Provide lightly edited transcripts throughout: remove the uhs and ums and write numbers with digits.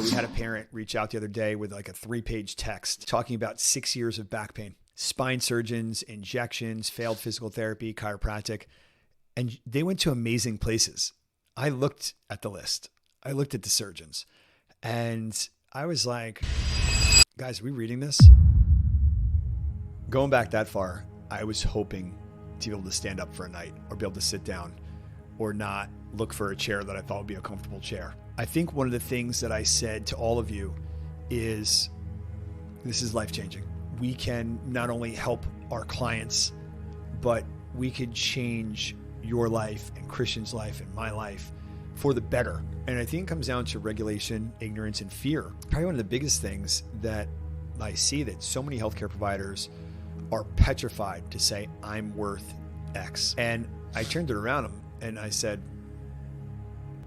We had a parent reach out the other day with like a 3-page text talking about 6 years of back pain, spine surgeons, injections, failed physical therapy, chiropractic, and they went to amazing places. I looked at the list. I looked at the surgeons and I was like, guys, are we reading this? Going back that far, I was hoping to be able to stand up for a night or be able to sit down or not look for a chair that I thought would be a comfortable chair. I think one of the things that I said to all of you is this is life-changing. We can not only help our clients, but we could change your life and Christian's life and my life for the better. And I think it comes down to regulation, ignorance, and fear. Probably one of the biggest things that I see that so many healthcare providers are petrified to say, I'm worth X. And I turned it around and I said,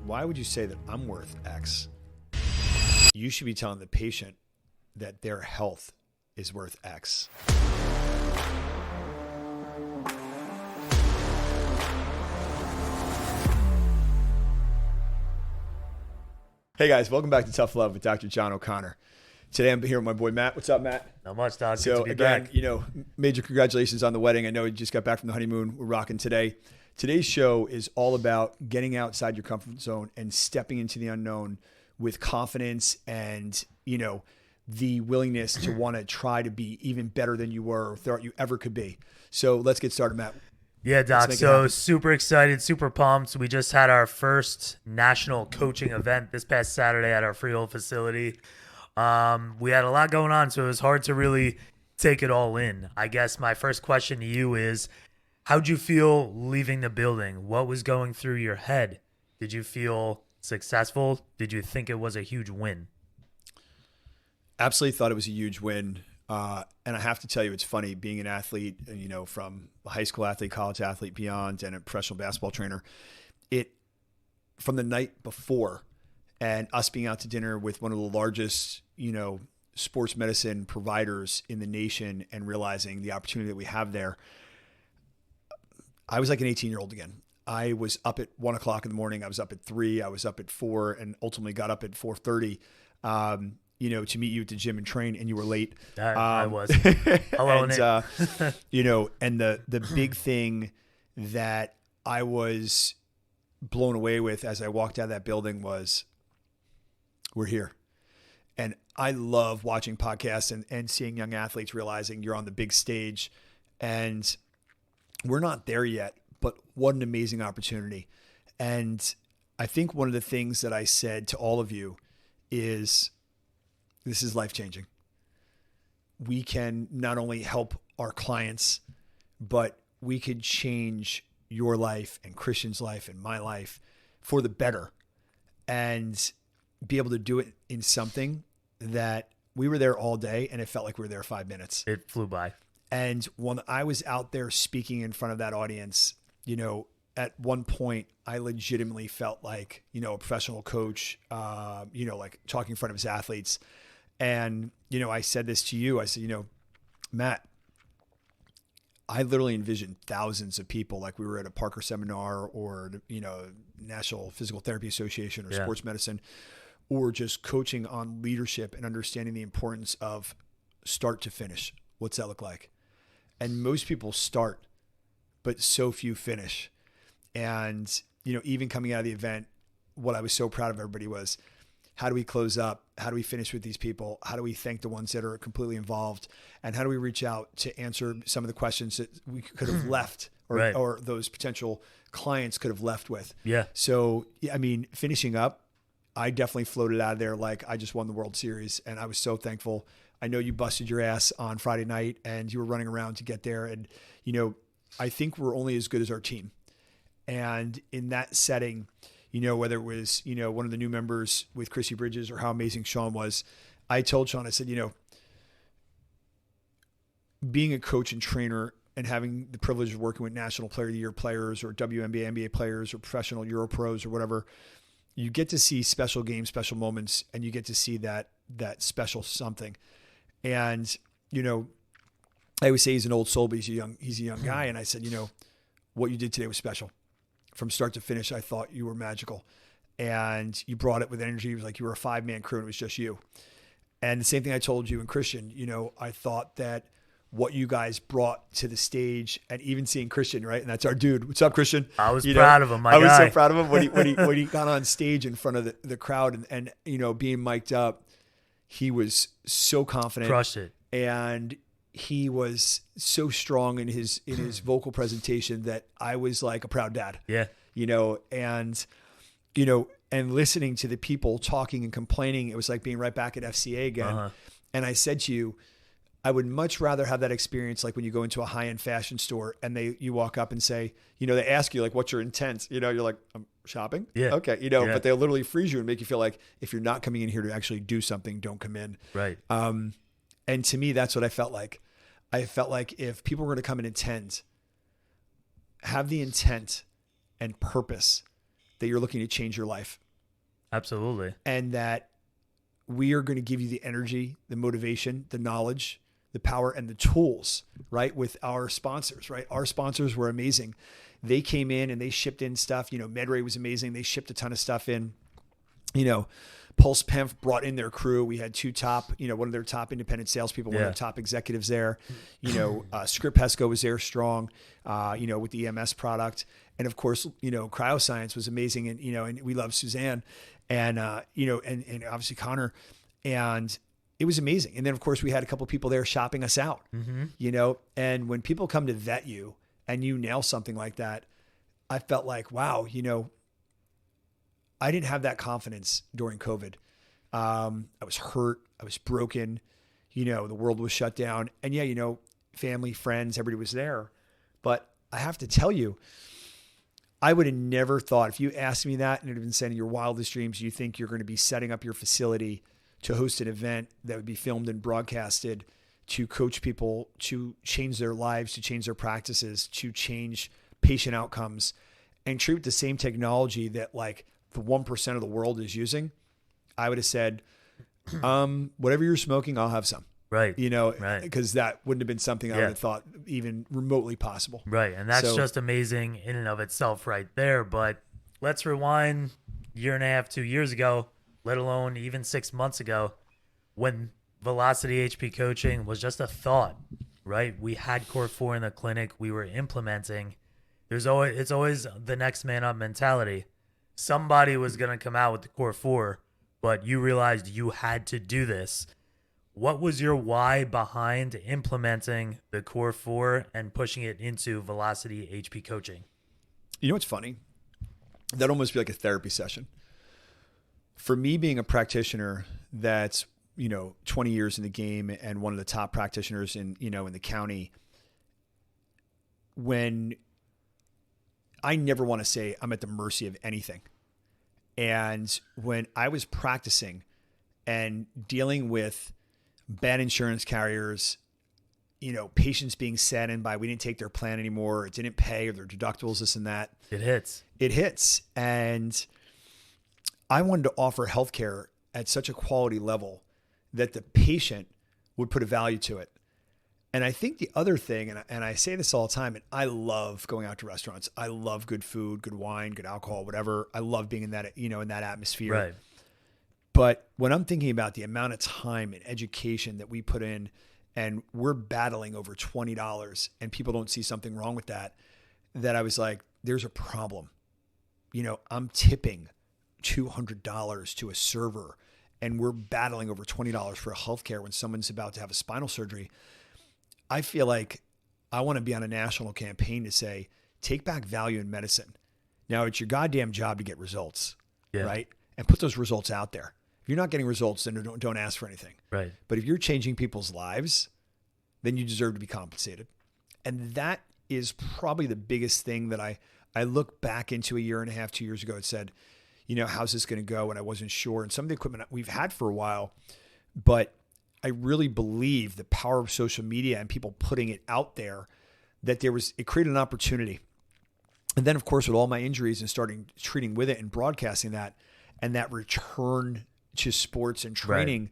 why would you say that I'm worth X? You should be telling the patient that their health is worth X. Hey guys, welcome back to Tough Love with Dr. John O'Connor. Today I'm here with my boy Matt. What's up, Matt? Not much, Doc. So again, major congratulations on the wedding. I know you just got back from the honeymoon. We're rocking today. Today's show is all about getting outside your comfort zone and stepping into the unknown with confidence and, the willingness to want to try to be even better than you were or thought you ever could be. So let's get started, Matt. Yeah, Doc. So super excited, super pumped. We just had our first national coaching event this past Saturday at our Freehold facility. We had a lot going on, so it was hard to really take it all in. I guess my first question to you is, how'd you feel leaving the building? What was going through your head? Did you feel successful? Did you think it was a huge win? Absolutely thought it was a huge win. And I have to tell you, it's funny being an athlete, from a high school athlete, college athlete, beyond, and a professional basketball trainer. From the night before and us being out to dinner with one of the largest, sports medicine providers in the nation and realizing the opportunity that we have there, I was like an 18-year-old again. I was up at 1 o'clock in the morning. I was up at 3. I was up at 4 and ultimately got up at 4:30. To meet you at the gym and train, and you were late. I was. Hello, and, and the big thing that I was blown away with as I walked out of that building was, we're here. And I love watching podcasts and seeing young athletes realizing you're on the big stage, and we're not there yet, but what an amazing opportunity. And I think one of the things that I said to all of you is, this is life-changing. We can not only help our clients, but we could change your life and Christian's life and my life for the better, and be able to do it in something that we were there all day and it felt like we were there 5 minutes. It flew by. And when I was out there speaking in front of that audience, at one point I legitimately felt like, a professional coach, like talking in front of his athletes. And, I said this to you. I said, Matt, I literally envisioned thousands of people, like we were at a Parker seminar or, National Physical Therapy Association or sports medicine, or just coaching on leadership and understanding the importance of start to finish. What's that look like? And most people start, but so few finish. And, even coming out of the event, what I was so proud of everybody was, how do we close up? How do we finish with these people? How do we thank the ones that are completely involved? And how do we reach out to answer some of the questions that we could have left or those potential clients could have left with? Yeah. So, finishing up, I definitely floated out of there like I just won the World Series, and I was so thankful. I know you busted your ass on Friday night and you were running around to get there. And, I think we're only as good as our team. And in that setting, whether it was, one of the new members with Chrissy Bridges or how amazing Sean was, I told Sean, I said, being a coach and trainer and having the privilege of working with National Player of the Year players or WNBA, NBA players or professional Euro pros or whatever, you get to see special games, special moments, and you get to see that special something. And, I always say he's an old soul, but he's a young guy. And I said, what you did today was special. From start to finish, I thought you were magical. and you brought it with energy. It was like you were a 5-man crew and it was just you. And the same thing I told you and Christian, you know, I thought that what you guys brought to the stage, and even seeing Christian, right? And that's our dude. What's up, Christian? I was proud of him, my guy. I was so proud of him when he got on stage in front of the crowd and, you know, being mic'd up. He was so confident. Crushed it. And he was so strong in his vocal presentation that I was like a proud dad. Yeah. You know, and listening to the people talking and complaining, it was like being right back at FCA again. Uh-huh. And I said to you, I would much rather have that experience like when you go into a high-end fashion store and you walk up and say, you know, they ask you like, what's your intent? You know, you're like, I'm shopping. Yeah. Okay. You know, but they'll literally freeze you and make you feel like if you're not coming in here to actually do something, don't come in. Right. And to me, that's what I felt like. I felt like if people were going to come and have the intent and purpose that you're looking to change your life. Absolutely. And that we are going to give you the energy, the motivation, the knowledge, the power, and the tools, right? With our sponsors, right? Our sponsors were amazing. They came in and they shipped in stuff. You know, MedRay was amazing. They shipped a ton of stuff in. You know, Pulse Penf brought in their crew. We had one of their top independent salespeople, one of their top executives there. You know, Script Pesco was there strong, you know, with the EMS product. And of course, you know, Cryoscience was amazing. And, you know, and we love Suzanne and, you know, and obviously Connor. And it was amazing. And then of course we had a couple of people there shopping us out, you know, and when people come to vet you and you nail something like that, I felt like, wow, you know, I didn't have that confidence during COVID. I was hurt. I was broken. You know, the world was shut down. And yeah, you know, family, friends, everybody was there. But I have to tell you, I would have never thought, if you asked me that and it had been said in your wildest dreams, you think you're going to be setting up your facility to host an event that would be filmed and broadcasted to coach people, to change their lives, to change their practices, to change patient outcomes, and treat the same technology that like the 1% of the world is using, I would have said, whatever you're smoking, I'll have some. Right. You know, because that wouldn't have been something I would have thought even remotely possible. Right. And that's just amazing in and of itself right there. But let's rewind a year and a half, 2 years ago, let alone even 6 months ago, when Velocity HP coaching was just a thought, right? We had Core 4 in the clinic. We were implementing. It's always the next man up mentality. Somebody was going to come out with the Core 4, but you realized you had to do this. What was your why behind implementing the Core 4 and pushing it into Velocity HP coaching? You know what's funny? That'd almost be like a therapy session. For me, being a practitioner that's, you know, 20 years in the game and one of the top practitioners in, you know, in the county, when I never want to say I'm at the mercy of anything. And when I was practicing and dealing with bad insurance carriers, you know, patients being sent in by, we didn't take their plan anymore, it didn't pay, or their deductibles, this and that. It hits. And I wanted to offer healthcare at such a quality level that the patient would put a value to it. And I think the other thing, and I say this all the time, and I love going out to restaurants. I love good food, good wine, good alcohol, whatever. I love being in that, you know, in that atmosphere. Right. But when I'm thinking about the amount of time and education that we put in, and we're battling over $20 and people don't see something wrong with that, that I was like, there's a problem. You know, I'm tipping $200 to a server and we're battling over $20 for healthcare when someone's about to have a spinal surgery. I feel like I want to be on a national campaign to say, take back value in medicine. Now it's your goddamn job to get results, right? And put those results out there. If you're not getting results, then don't ask for anything. Right. But if you're changing people's lives, then you deserve to be compensated. And that is probably the biggest thing that I look back into a year and a half, 2 years ago and said, you know, how's this going to go? And I wasn't sure. And some of the equipment we've had for a while, but I really believe the power of social media and people putting it out there, that it created an opportunity. And then of course, with all my injuries and starting treating with it and broadcasting that, and that return to sports and training,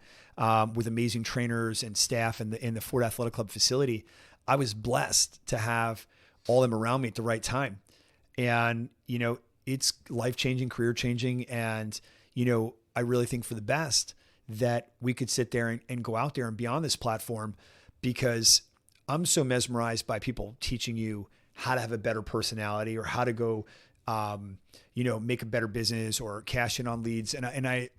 with amazing trainers and staff in the Ford Athletic Club facility, I was blessed to have all them around me at the right time. And, you know, it's life-changing, career-changing. And, I really think for the best that we could sit there and go out there and be on this platform, because I'm so mesmerized by people teaching you how to have a better personality or how to go, make a better business or cash in on leads. And I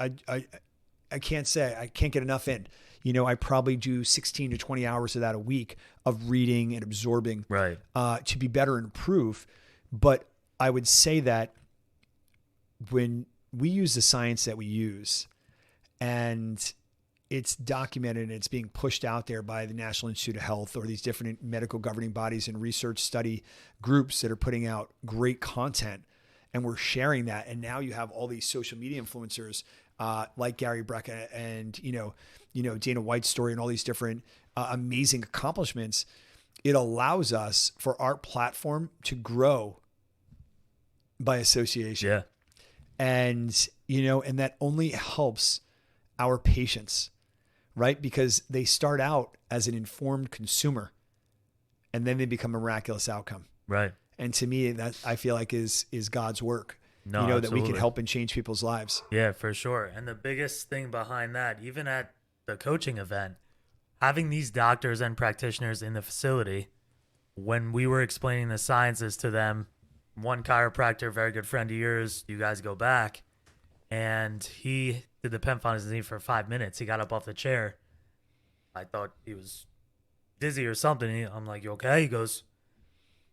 can't say I can't get enough in. I probably do 16 to 20 hours of that a week of reading and absorbing, Right. To be better and improve. But I would say that when we use the science that we use, and it's documented and it's being pushed out there by the National Institute of Health or these different medical governing bodies and research study groups that are putting out great content, and we're sharing that. And now you have all these social media influencers like Gary Brecka and, Dana White's story and all these different amazing accomplishments. It allows us for our platform to grow by association. Yeah. And, and that only helps our patients, right? Because they start out as an informed consumer and then they become a miraculous outcome. Right. And to me, that I feel like is God's work, No, that we absolutely. can help and change people's lives. Yeah, for sure. And the biggest thing behind that, even at the coaching event, having these doctors and practitioners in the facility, when we were explaining the sciences to them, one chiropractor, very good friend of yours, you guys go back, and he did the pen on his knee for 5 minutes. He got up off the chair. I thought he was dizzy or something. I'm like, you okay? He goes,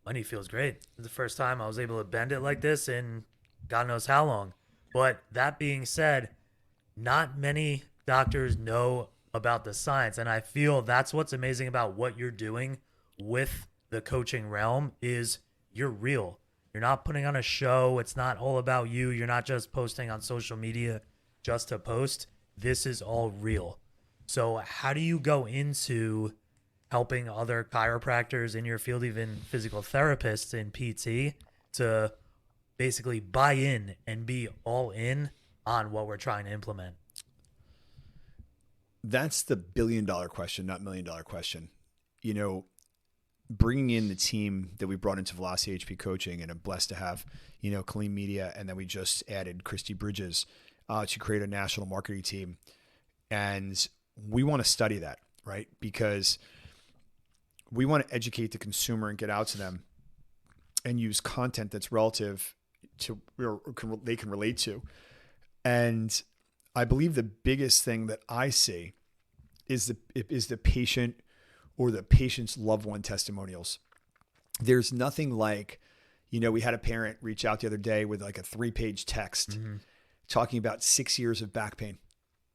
my knee feels great. It's the first time I was able to bend it like this in God knows how long. But that being said, not many doctors know about the science. And I feel that's what's amazing about what you're doing with the coaching realm is you're real. You're not putting on a show. It's not all about you. You're not just posting on social media just to post. This is all real. So how do you go into helping other chiropractors in your field, even physical therapists in PT, to basically buy in and be all in on what we're trying to implement? That's the $1 billion question, not $1 million question. Bringing in the team that we brought into Velocity HP Coaching, and I'm blessed to have, Kaleem Media, and then we just added Christy Bridges to create a national marketing team. And we want to study that, right? Because we want to educate the consumer and get out to them and use content that's relative to or they can relate to. And I believe the biggest thing that I see is the patient or the patient's loved one testimonials. There's nothing like, we had a parent reach out the other day with like a 3-page text talking about 6 years of back pain.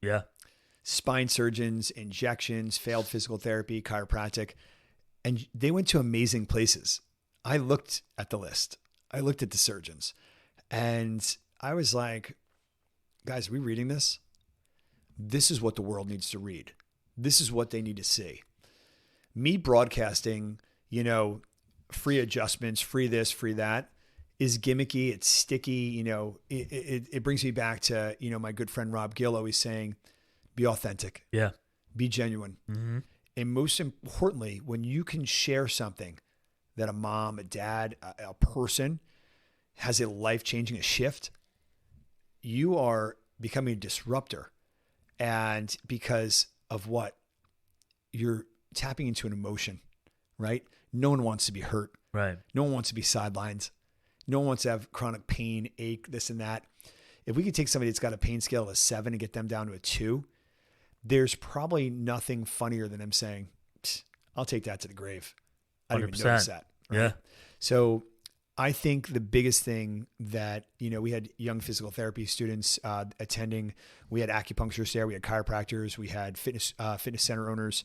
Yeah. Spine surgeons, injections, failed physical therapy, chiropractic, and they went to amazing places. I looked at the list. I looked at the surgeons, and I was like, guys, are we reading this? This is what the world needs to read. This is what they need to see. Me broadcasting, free adjustments, free this, free that, is gimmicky. It's sticky. It brings me back to, my good friend Rob Gill always saying, be authentic. Yeah. Be genuine. Mm-hmm. And most importantly, when you can share something that a mom, a dad, a person has a life-changing, a shift, you are becoming a disruptor. And because of what? You're tapping into an emotion, right? No one wants to be hurt. Right. No one wants to be sidelined. No one wants to have chronic pain, ache, this and that. If we could take somebody that's got a pain scale of a 7 and get them down to a 2, there's probably nothing funnier than them saying, I'll take that to the grave. I didn't even notice that. Right? Yeah. So I think the biggest thing that, we had young physical therapy students attending. We had acupuncturists there. We had chiropractors. We had fitness center owners.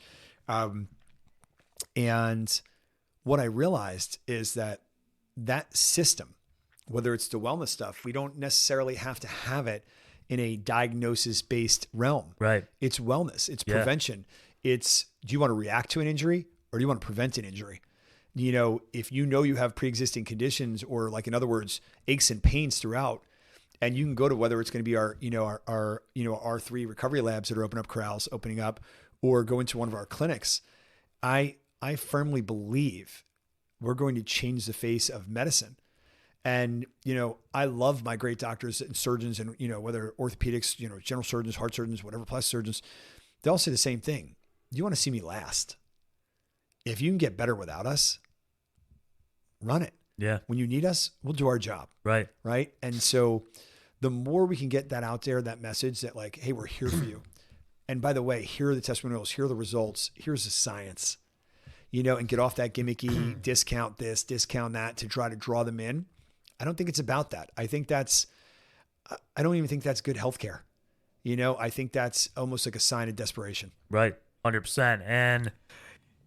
And what I realized is that system, whether it's the wellness stuff, we don't necessarily have to have it in a diagnosis-based realm. Right. It's wellness. It's prevention. It's, do you want to react to an injury or do you want to prevent an injury? If you have pre-existing conditions, or like, in other words, aches and pains throughout, and you can go to, whether it's going to be our R3 recovery labs that are opening up, or go into one of our clinics. I firmly believe we're going to change the face of medicine. And, I love my great doctors and surgeons and, whether orthopedics, general surgeons, heart surgeons, whatever, plastic surgeons, they all say the same thing. You want to see me last. If you can get better without us, run it. Yeah. When you need us, we'll do our job. Right. Right. And so the more we can get that out there, that message that like, hey, we're here for you. And by the way, here are the testimonials, here are the results, here's the science, and get off that gimmicky discount this, discount that to try to draw them in. I don't think it's about that. I don't even think that's good healthcare. I think that's almost like a sign of desperation. Right. 100%. And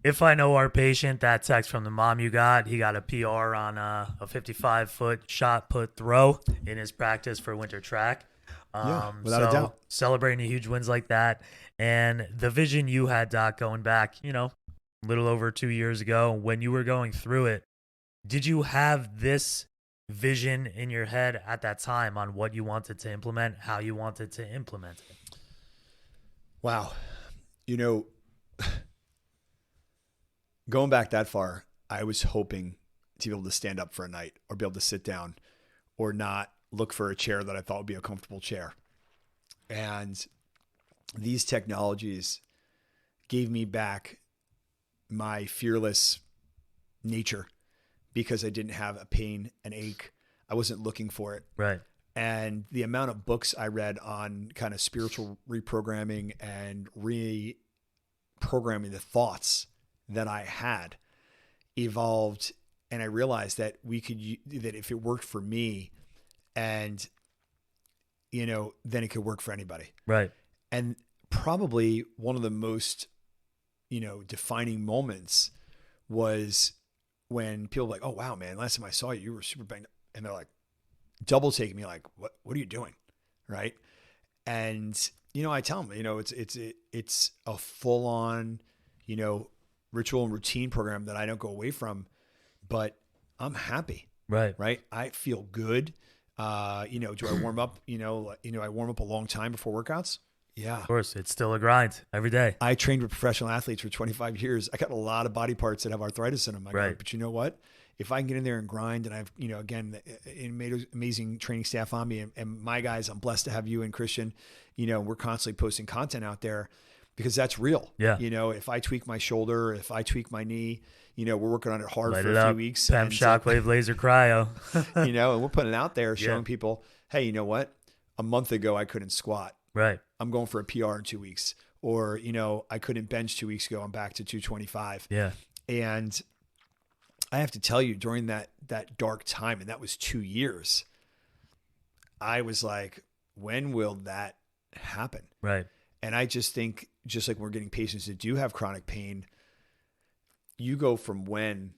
if I know our patient, that text from the mom you got, he got a PR on a 55-foot shot put throw in his practice for winter track. Without a doubt. Celebrating huge wins like that. And the vision you had, Doc, going back, a little over 2 years ago when you were going through it, did you have this vision in your head at that time on what you wanted to implement, how you wanted to implement it? Wow. Going back that far, I was hoping to be able to stand up for a night or be able to sit down or not look for a chair that I thought would be a comfortable chair. And these technologies gave me back my fearless nature because I didn't have a pain, an ache. I wasn't looking for it. Right. And the amount of books I read on kind of spiritual reprogramming and reprogramming the thoughts that I had evolved. And I realized that that if it worked for me and, then it could work for anybody. Right. And probably one of the most, defining moments was when people were like, oh wow, man, last time I saw you, you were super banged up. And they're like double taking me like, what are you doing? Right. And, I tell them, it's a full on, ritual and routine program that I don't go away from, but I'm happy. Right. Right. I feel good. Do I warm up, I warm up a long time before workouts. Yeah. Of course. It's still a grind every day. I trained with professional athletes for 25 years. I got a lot of body parts that have arthritis in them. Right. But you know what? If I can get in there and grind, and I've, again, amazing training staff on me and my guys, I'm blessed to have you and Christian, we're constantly posting content out there because that's real. Yeah. If I tweak my shoulder, if I tweak my knee, we're working on it hard Light for it a up. few weeks. PEM shockwave laser cryo. And we're putting it out there showing people, hey, you know what? A month ago, I couldn't squat. Right. I'm going for a PR in 2 weeks. Or, I couldn't bench 2 weeks ago. I'm back to 225. Yeah. And I have to tell you, during that dark time, and that was 2 years, I was like, when will that happen? Right. And I just think, just like we're getting patients that do have chronic pain, you go from when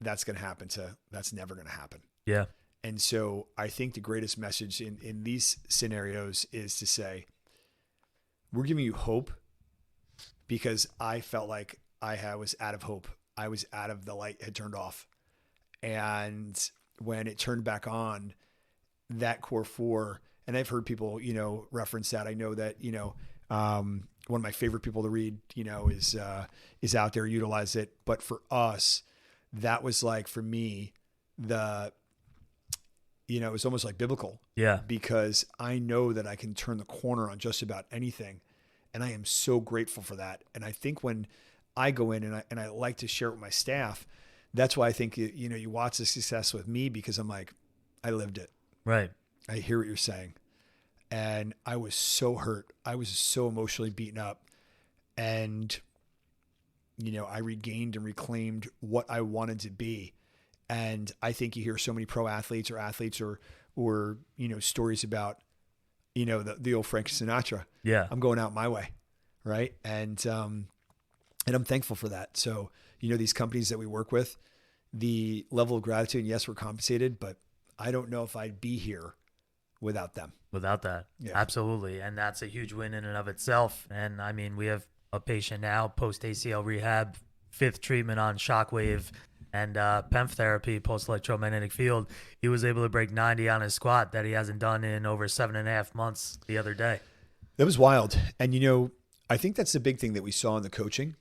that's going to happen to that's never going to happen. Yeah. And so I think the greatest message in these scenarios is to say, we're giving you hope because I felt like I was out of hope. I was out of the light had turned off. And when it turned back on, that core four, and I've heard people, reference that. I know that, one of my favorite people to read, is out there, utilize it. But for us, that was like, for me, it was almost like biblical. Yeah. Because I know that I can turn the corner on just about anything. And I am so grateful for that. And I think when I go in and I like to share it with my staff, that's why I think, you watch the success with me because I'm like, I lived it. Right. I hear what you're saying. And I was so hurt. I was so emotionally beaten up. And, I regained and reclaimed what I wanted to be. And I think you hear so many pro athletes or athletes or stories about, the old Frank Sinatra. Yeah. I'm going out my way. Right. And I'm thankful for that. So, these companies that we work with, the level of gratitude, and yes, we're compensated, but I don't know if I'd be here without them. Without that. Yeah. Absolutely. And that's a huge win in and of itself. And I mean, we have a patient now, post ACL rehab, 5th treatment on shockwave and PEM therapy, post electromagnetic field. He was able to break 90 on his squat that he hasn't done in over 7.5 months the other day. That was wild. And, I think that's the big thing that we saw in the coaching,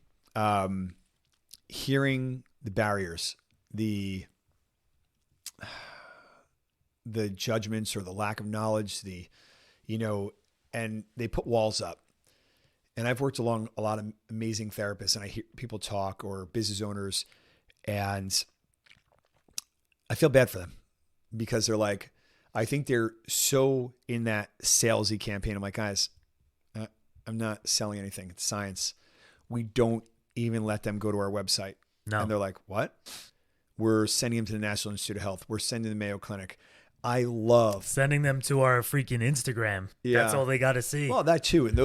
hearing the barriers, the judgments or the lack of knowledge, and they put walls up. And I've worked along a lot of amazing therapists, and I hear people talk, or business owners, and I feel bad for them because they're like, I think they're so in that salesy campaign. I'm like, guys, I'm not selling anything. It's science. We don't even let them go to our website. No. And they're like, what? We're sending them to the National Institute of Health. We're sending them to the Mayo Clinic. I love sending them to our freaking Instagram. Yeah. That's all they got to see. Well, that too. And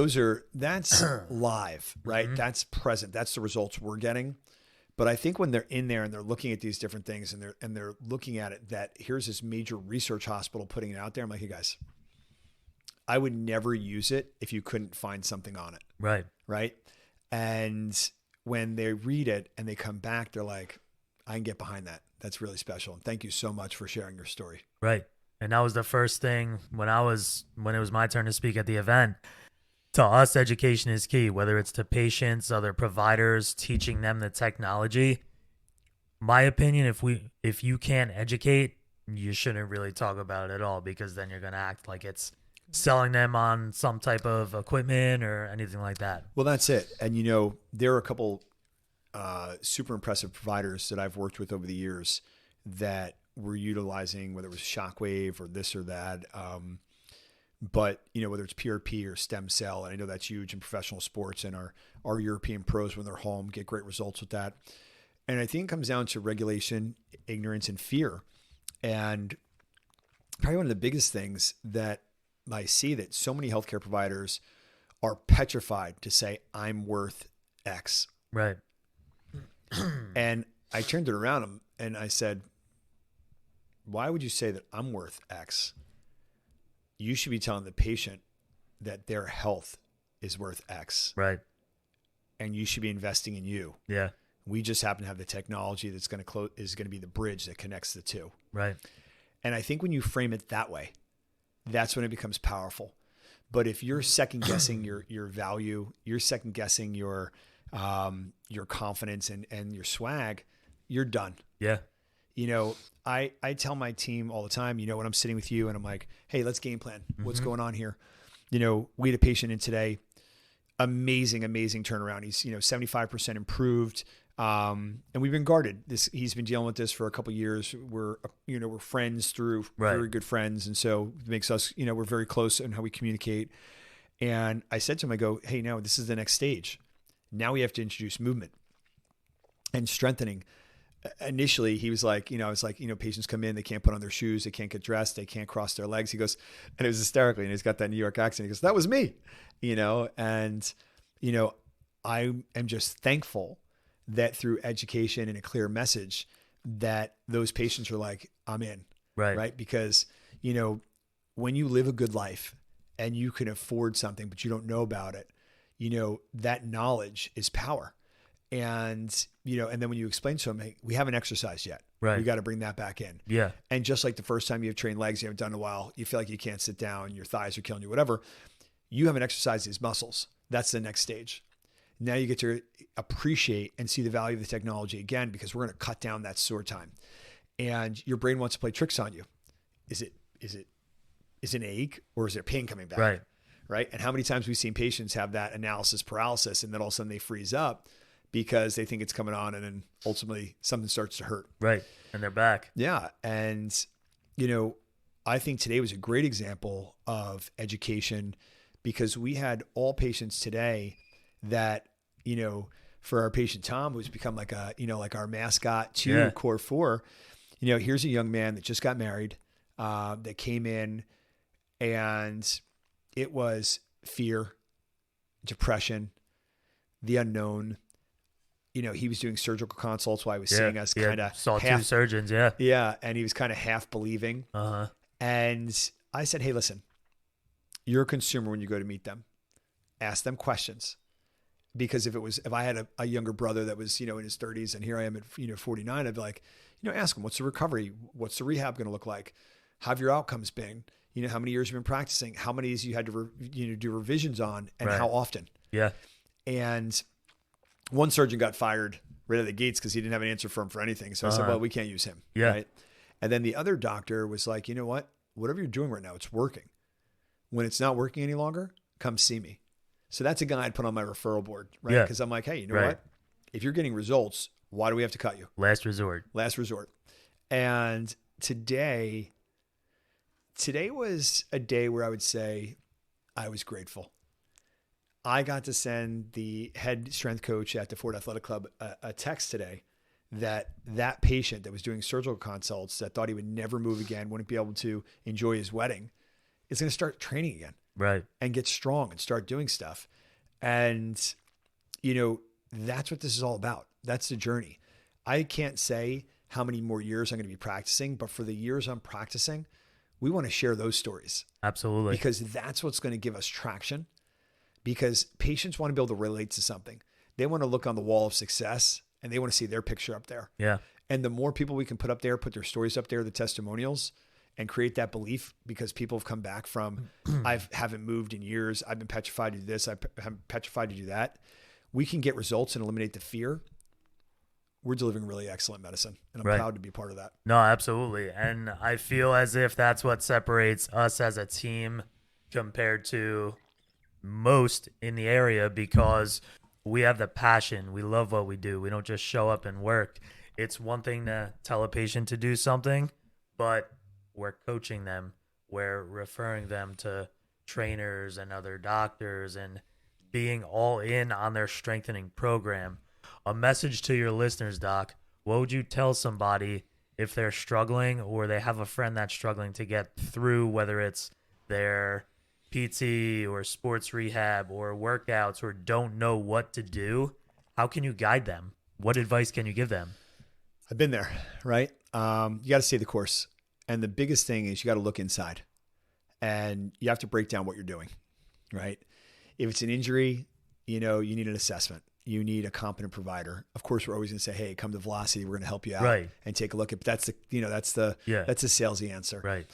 that's live, right? Mm-hmm. That's present. That's the results we're getting. But I think when they're in there and they're looking at these different things and they're looking at it, that here's this major research hospital putting it out there. I'm like, hey guys, I would never use it if you couldn't find something on it. Right. Right. And when they read it and they come back, they're like, I can get behind that. That's really special. And thank you so much for sharing your story. Right. And that was the first thing when it was my turn to speak at the event. To us, education is key, whether it's to patients, other providers, teaching them the technology. My opinion, if you can't educate, you shouldn't really talk about it at all, because then you're going to act like it's selling them on some type of equipment or anything like that. Well, that's it. And, there are a couple super impressive providers that I've worked with over the years that were utilizing, whether it was shockwave or this or that. But, whether it's PRP or stem cell, and I know that's huge in professional sports, and our European pros, when they're home, get great results with that. And I think it comes down to regulation, ignorance, and fear. And probably one of the biggest things that I see, that so many healthcare providers are petrified to say, I'm worth X. Right. And I turned it around and I said, why would you say that I'm worth X? You should be telling the patient that their health is worth X. Right. And you should be investing in you. Yeah. We just happen to have the technology that's going to is going to be the bridge that connects the two. Right. And I think when you frame it that way, that's when it becomes powerful. But if you're second guessing your value, you're second guessing your confidence and your swag, you're done. Yeah. I tell my team all the time, when I'm sitting with you and I'm like, hey, let's game plan. What's going on here? We had a patient in today, amazing turnaround. He's, 75% improved. And we've been guarded. He's been dealing with this for a couple of years. We're friends through very good friends. And so it makes us, we're very close in how we communicate. And I said to him, I go, hey, now this is the next stage. Now we have to introduce movement and strengthening. Initially, he was like, I was like, patients come in, they can't put on their shoes, they can't get dressed, they can't cross their legs. He goes, and it was hysterically, and he's got that New York accent. He goes, that was me, and, I am just thankful that through education and a clear message that those patients are like, I'm in. Right. Because, when you live a good life and you can afford something, but you don't know about it, that knowledge is power. And, and then when you explain to them, hey, we haven't exercised yet. Right. We got to bring that back in. Yeah. And just like the first time you've trained legs, you haven't done in a while, you feel like you can't sit down, your thighs are killing you, whatever. You haven't exercised these muscles. That's the next stage. Now you get to appreciate and see the value of the technology again, because we're going to cut down that sore time. And your brain wants to play tricks on you. Is it an ache, or is there pain coming back? Right. Right. And how many times we've seen patients have that analysis paralysis, and then all of a sudden they freeze up because they think it's coming on, and then ultimately something starts to hurt. Right. And they're back. Yeah. And, I think today was a great example of education, because we had all patients today that, for our patient Tom, who's become like like our mascot to Core 4, here's a young man that just got married, that came in, and it was fear, depression, the unknown. He was doing surgical consults while he was seeing us, kind of saw two surgeons. Yeah. Yeah. And he was kind of half believing. Uh-huh. And I said, hey, listen, you're a consumer when you go to meet them. Ask them questions. Because if I had a younger brother that was, in his 30s, and here I am at, 49, I'd be like, ask him, what's the recovery? What's the rehab going to look like? How have your outcomes been? How many years you've been practicing? How many you had to, do revisions on, and how often? Yeah. And one surgeon got fired right out of the gates because he didn't have an answer for him for anything. So I said, well, we can't use him. Yeah. Right. And then the other doctor was like, you know what? Whatever you're doing right now, it's working. When it's not working any longer, come see me. So that's a guy I'd put on my referral board, right? Yeah. Because I'm like, hey, you know Right. what? If you're getting results, why do we have to cut you? Last resort. Last resort. And today was a day where I would say I was grateful. I got to send the head strength coach at the Ford Athletic Club a text today that patient that was doing surgical consults that thought he would never move again, wouldn't be able to enjoy his wedding, is going to start training again. Right. And get strong and start doing stuff. And, you know, that's what this is all about. That's the journey. I can't say how many more years I'm going to be practicing, but for the years I'm practicing, we want to share those stories. Absolutely. Because that's what's going to give us traction. Because patients want to be able to relate to something. They want to look on the wall of success and they want to see their picture up there. Yeah. And the more people we can put up there, put their stories up there, the testimonials, and create that belief, because people have come back from, I haven't moved in years. I've been petrified to do this. I'm petrified to do that. We can get results and eliminate the fear. We're delivering really excellent medicine, and I'm Right. proud to be part of that. No, absolutely. And I feel as if that's what separates us as a team compared to most in the area, because we have the passion. We love what we do. We don't just show up and work. It's one thing to tell a patient to do something, but we're coaching them. We're referring them to trainers and other doctors and being all in on their strengthening program. A message to your listeners, Doc. What would you tell somebody if they're struggling or they have a friend that's struggling to get through, whether it's their PT or sports rehab or workouts, or don't know what to do? How can you guide them? What advice can you give them? I've been there, right? You got to stay the course. And the biggest thing is you got to look inside and you have to break down what you're doing, right? If it's an injury, you know, you need an assessment. You need a competent provider. Of course, we're always going to say, hey, come to Velocity. We're going to help you out Right. and take a look at, but that's the, you know, that's the salesy answer. Right.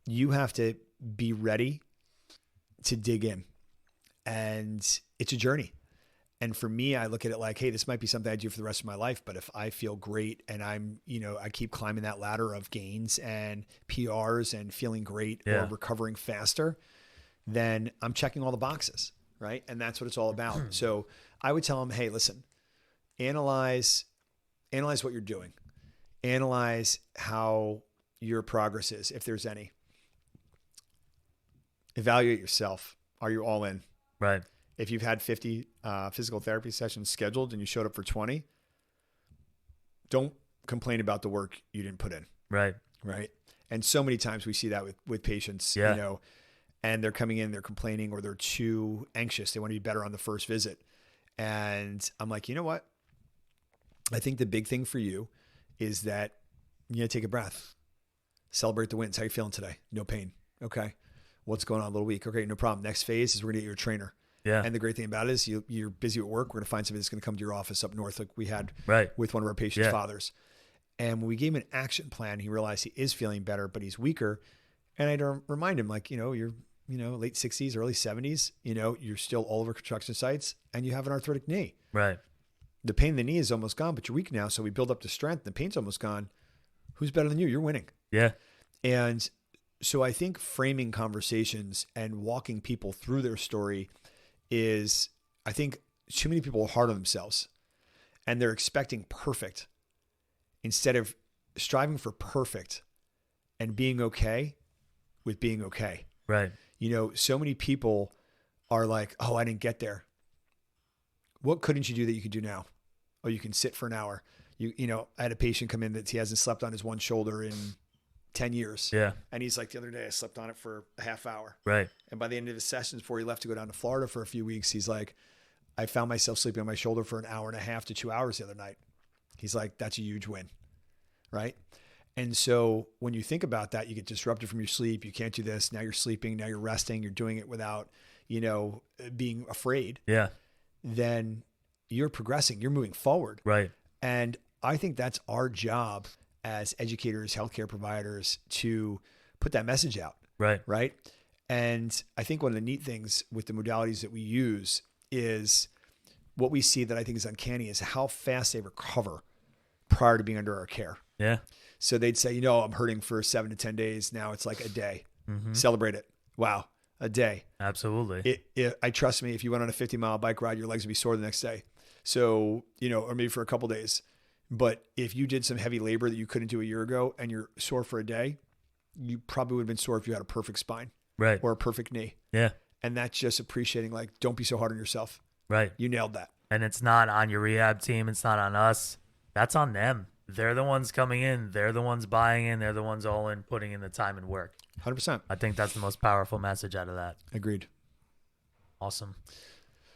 You have to be ready to dig in, and it's a journey. And for me, I look at it like, hey, this might be something I do for the rest of my life, but if I feel great and I'm, you know, I keep climbing that ladder of gains and PRs and feeling great or recovering faster, then I'm checking all the boxes, right? And that's what it's all about. So I would tell them, hey, listen, analyze what you're doing. Analyze how your progress is, if there's any. Evaluate yourself. Are you all in? Right. If you've had 50 physical therapy sessions scheduled and you showed up for 20, don't complain about the work you didn't put in. Right. Right. And so many times we see that with patients, Yeah. you know, and they're coming in, they're complaining, or they're too anxious. They want to be better on the first visit. And I'm like, you know what? I think the big thing for you is that you take a breath, celebrate the wins. How you feeling today? No pain. Okay. What's going on a little week? Okay. No problem. Next phase is we're going to get you a trainer. Yeah. And the great thing about it is you're busy at work. We're going to find somebody that's going to come to your office up north, like we had Right. with one of our patients' fathers. And when we gave him an action plan, he realized he is feeling better, but he's weaker. And I'd remind him, like, you know, you're, you know, late 60s, early 70s, you know, you're still all over construction sites and you have an arthritic knee. Right. The pain in the knee is almost gone, but you're weak now. So we build up the strength. The pain's almost gone. Who's better than you? You're winning. Yeah. And so I think framing conversations and walking people through their story is, I think too many people are hard on themselves and they're expecting perfect instead of striving for perfect and being okay with being okay. Right. You know, so many people are like, oh, I didn't get there. What couldn't you do that you could do now? Oh, you can sit for an hour. You know, I had a patient come in that he hasn't slept on his one shoulder in 10 years. Yeah. And he's like, the other day I slept on it for a half hour. Right. And by the end of the sessions, before he left to go down to Florida for a few weeks, he's like, I found myself sleeping on my shoulder for an hour and a half to 2 hours the other night. He's like, that's a huge win. Right. And so when you think about that, you get disrupted from your sleep. You can't do this. Now you're sleeping. Now you're resting. You're doing it without, you know, being afraid. Yeah. Then you're progressing. You're moving forward. Right. And I think that's our job as educators, healthcare providers, to put that message out. Right. Right. And I think one of the neat things with the modalities that we use is what we see that I think is uncanny is how fast they recover prior to being under our care. Yeah. So they'd say, I'm hurting for 7 to 10 days. Now it's like a day. Celebrate it. Wow. A day. Absolutely. I trust me, if you went on a 50-mile bike ride, your legs would be sore the next day. So, or maybe for a couple days. But if you did some heavy labor that you couldn't do a year ago and you're sore for a day, you probably would have been sore if you had a perfect spine. Right. Or a perfect knee. Yeah. And that's just appreciating, like, don't be so hard on yourself. Right. You nailed that. And it's not on your rehab team. It's not on us. That's on them. They're the ones coming in. They're the ones buying in. They're the ones all in, putting in the time and work. 100%. I think that's the most powerful message out of that. Agreed. Awesome.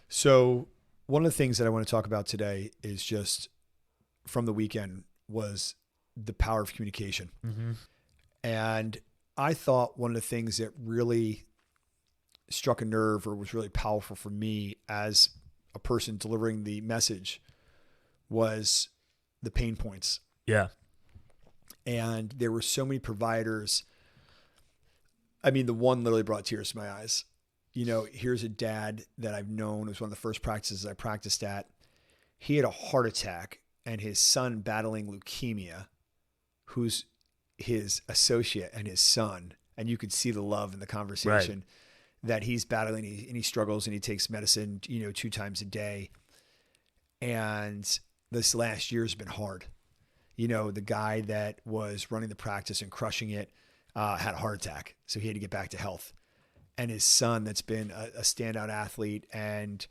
So one of the things that I want to talk about today is just from the weekend was the power of communication. And I thought one of the things that really struck a nerve or was really powerful for me as a person delivering the message was the pain points. Yeah. And there were so many providers. I mean, the one literally brought tears to my eyes. Here's a dad that I've known. It was one of the first practices I practiced at. He had a heart attack and his son battling leukemia, who's his associate and his son. And you could see the love in the conversation that he's battling and he struggles and he takes medicine, 2 times a day. And this last year has been hard. The guy that was running the practice and crushing it had a heart attack. So he had to get back to health. And his son, that's been a standout athlete and,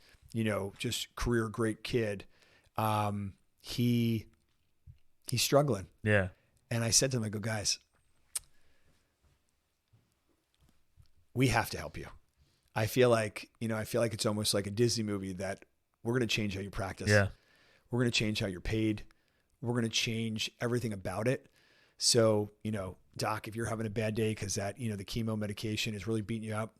just career great kid, he's struggling. Yeah. And I said to him, I go, guys, we have to help you. I feel like it's almost like a Disney movie that we're going to change how you practice. Yeah. We're going to change how you're paid. We're going to change everything about it. So, doc, if you're having a bad day because that, the chemo medication is really beating you up,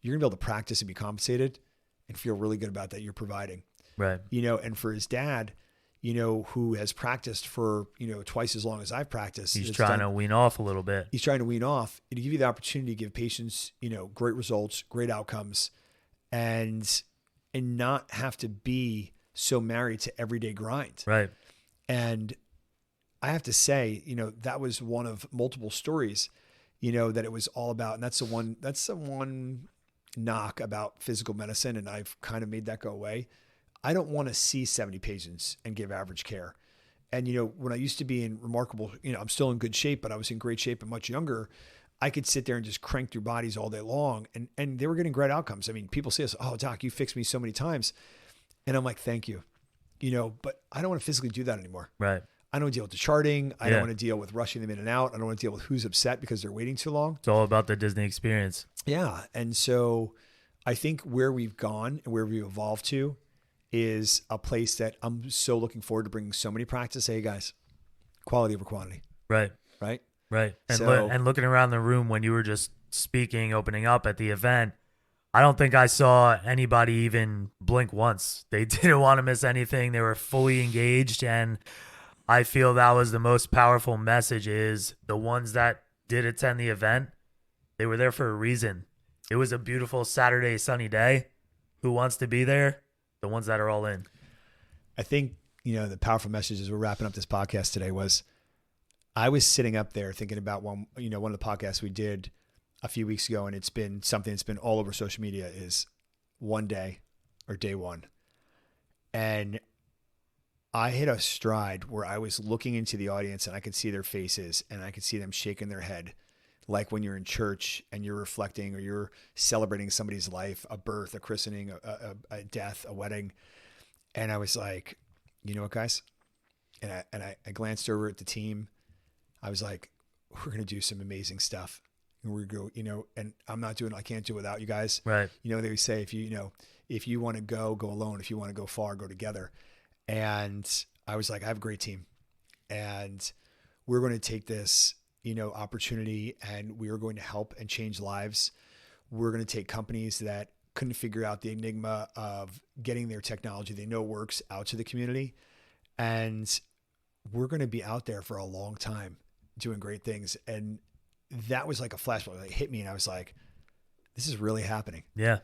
you're going to be able to practice and be compensated and feel really good about that you're providing. Right. And for his dad, who has practiced for, twice as long as I've practiced. He's trying to wean off a little bit. He's trying to wean off to give you the opportunity to give patients, great results, great outcomes, and not have to be so married to everyday grind. Right. And I have to say, that was one of multiple stories, that it was all about, and that's the one knock about physical medicine. And I've kind of made that go away. I don't want to see 70 patients and give average care. And, when I used to be in remarkable, I'm still in good shape, but I was in great shape and much younger. I could sit there and just crank through bodies all day long. And they were getting great outcomes. I mean, people say this, oh, doc, you fixed me so many times. And I'm like, thank you, but I don't want to physically do that anymore. Right. I don't want to deal with the charting. I don't want to deal with rushing them in and out. I don't want to deal with who's upset because they're waiting too long. It's all about the Disney experience. Yeah. And so I think where we've gone and where we've evolved to is a place that I'm so looking forward to bringing so many practice. Hey guys, quality over quantity. Right. Right. Right. And, So- and looking around the room when you were just speaking, opening up at the event, I don't think I saw anybody even blink once. They didn't want to miss anything. They were fully engaged. And I feel that was the most powerful message is the ones that did attend the event, they were there for a reason. It was a beautiful Saturday, sunny day. Who wants to be there? The ones that are all in. I think, the powerful message as we're wrapping up this podcast today was I was sitting up there thinking about one of the podcasts we did a few weeks ago, and it's been something that's been all over social media is one day or day one. And I hit a stride where I was looking into the audience and I could see their faces and I could see them shaking their head. Like when you're in church and you're reflecting or you're celebrating somebody's life, a birth, a christening, a death, a wedding. And I was like, you know what, guys? And I glanced over at the team. I was like, we're going to do some amazing stuff. And we're going to go, and I can't do it without you guys. Right. They say, if you want to go alone. If you want to go far, go together. And I was like, I have a great team and we're going to take this, opportunity and we are going to help and change lives. We're going to take companies that couldn't figure out the enigma of getting their technology they know works out to the community. And we're going to be out there for a long time doing great things. And that was like a flashpoint. It hit me and I was like, this is really happening. Yeah.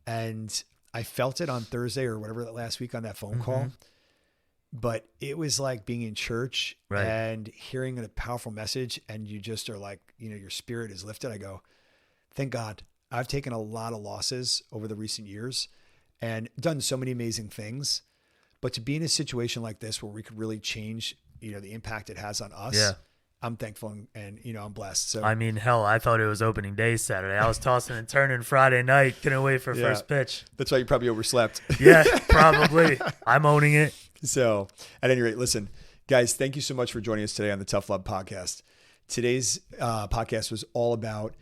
And I felt it on Thursday or whatever that last week on that phone call. but it was like being in church Right. and hearing a powerful message, and you just are like, your spirit is lifted. I go, thank God. I've taken a lot of losses over the recent years and done so many amazing things, but to be in a situation like this where we could really change, the impact it has on us, Yeah. I'm thankful and I'm blessed. So I mean, hell, I thought it was opening day Saturday. I was tossing and turning Friday night. Couldn't wait for yeah, first pitch. that's why you probably overslept. Yeah, probably. I'm owning it. So at any rate, listen, guys, thank you so much for joining us today on the Tough Love podcast. Today's podcast was all about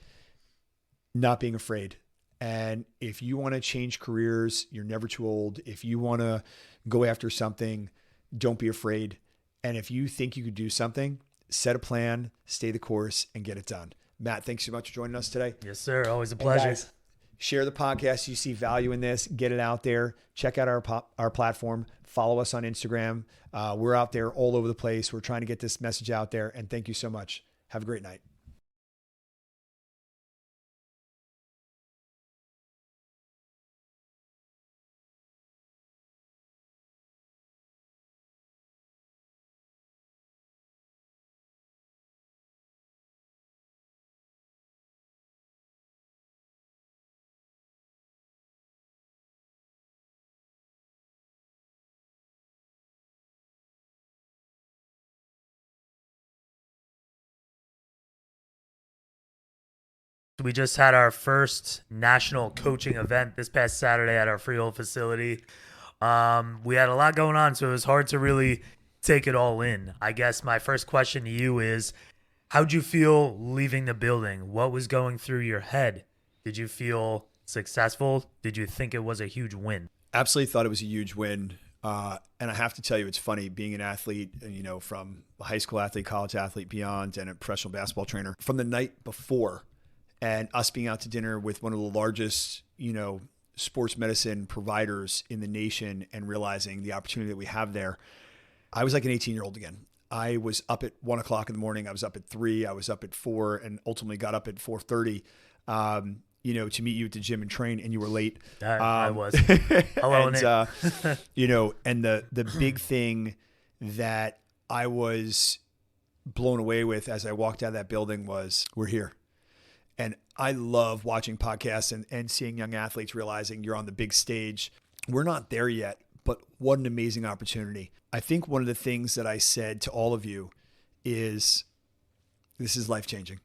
not being afraid. And if you want to change careers, you're never too old. If you want to go after something, don't be afraid. And if you think you could do something, set a plan, stay the course, and get it done. Matt, thanks so much for joining us today. Yes, sir. Always a pleasure. Guys, share the podcast. You see value in this, get it out there. Check out our platform. Follow us on Instagram. We're out there all over the place. We're trying to get this message out there. And thank you so much. Have a great night. We just had our first national coaching event this past Saturday at our Freehold facility. We had a lot going on, so it was hard to really take it all in. I guess my first question to you is, how'd you feel leaving the building? What was going through your head? Did you feel successful? Did you think it was a huge win? Absolutely thought it was a huge win. And I have to tell you, it's funny being an athlete, from a high school athlete, college athlete, beyond, and a professional basketball trainer. From the night before, and us being out to dinner with one of the largest, sports medicine providers in the nation, and realizing the opportunity that we have there, I was like an 18-year-old again. I was up at 1 o'clock in the morning. I was up at 3. I was up at 4, and ultimately got up at 4:30. To meet you at the gym and train, and you were late. I was. Hello, and, and the big thing that I was blown away with as I walked out of that building was, we're here. And I love watching podcasts and seeing young athletes realizing you're on the big stage. We're not there yet, but what an amazing opportunity. I think one of the things that I said to all of you is, this is life-changing.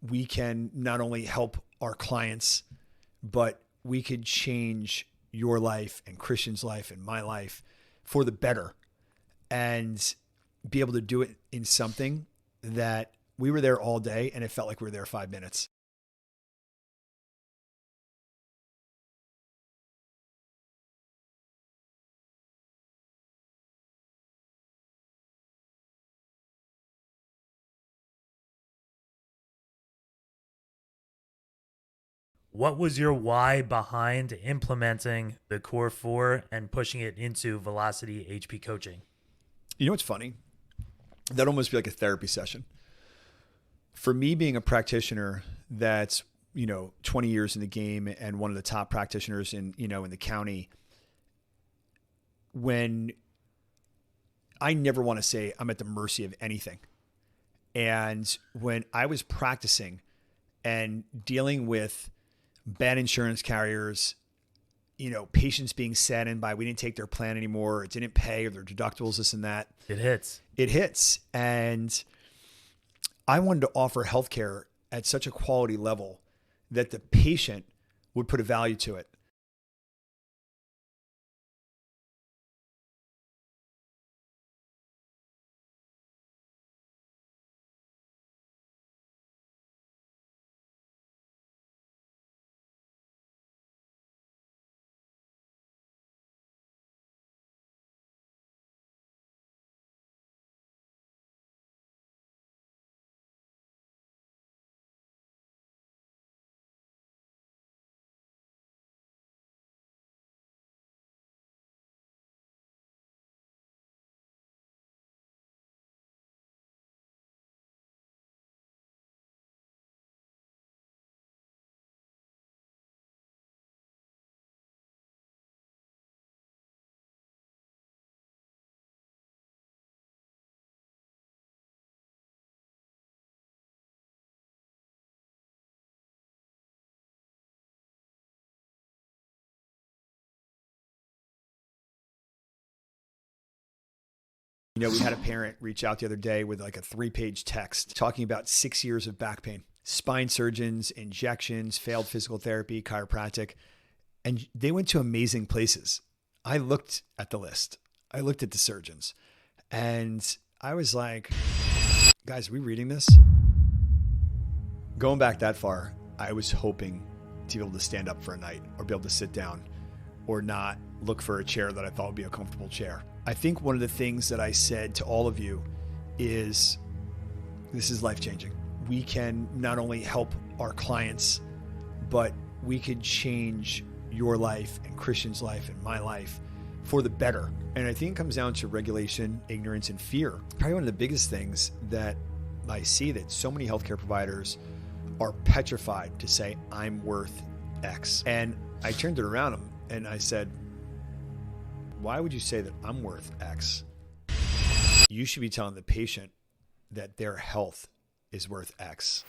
We can not only help our clients, but we could change your life and Christian's life and my life for the better, and be able to do it in something that we were there all day and it felt like we were there 5 minutes. What was your why behind implementing the Core 4 and pushing it into Velocity HP coaching? You know what's funny? That almost be like a therapy session. For me, being a practitioner that's 20 years in the game and one of the top practitioners in the county, when I never want to say I'm at the mercy of anything. And when I was practicing and dealing with bad insurance carriers, patients being saddened by, we didn't take their plan anymore, it didn't pay, or their deductibles, this and that. It hits. And I wanted to offer healthcare at such a quality level that the patient would put a value to it. You know, we had a parent reach out the other day with like a 3-page text talking about 6 years of back pain, spine surgeons, injections, failed physical therapy, chiropractic, and they went to amazing places. I looked at the list. I looked at the surgeons and I was like, guys, are we reading this? Going back that far, I was hoping to be able to stand up for a night or be able to sit down or not look for a chair that I thought would be a comfortable chair. I think one of the things that I said to all of you is this is life-changing. We can not only help our clients, but we could change your life and Christian's life and my life for the better. And I think it comes down to regulation, ignorance, and fear. Probably one of the biggest things that I see that so many healthcare providers are petrified to say, I'm worth X. And I turned it around and I said, why would you say that I'm worth X? You should be telling the patient that their health is worth X.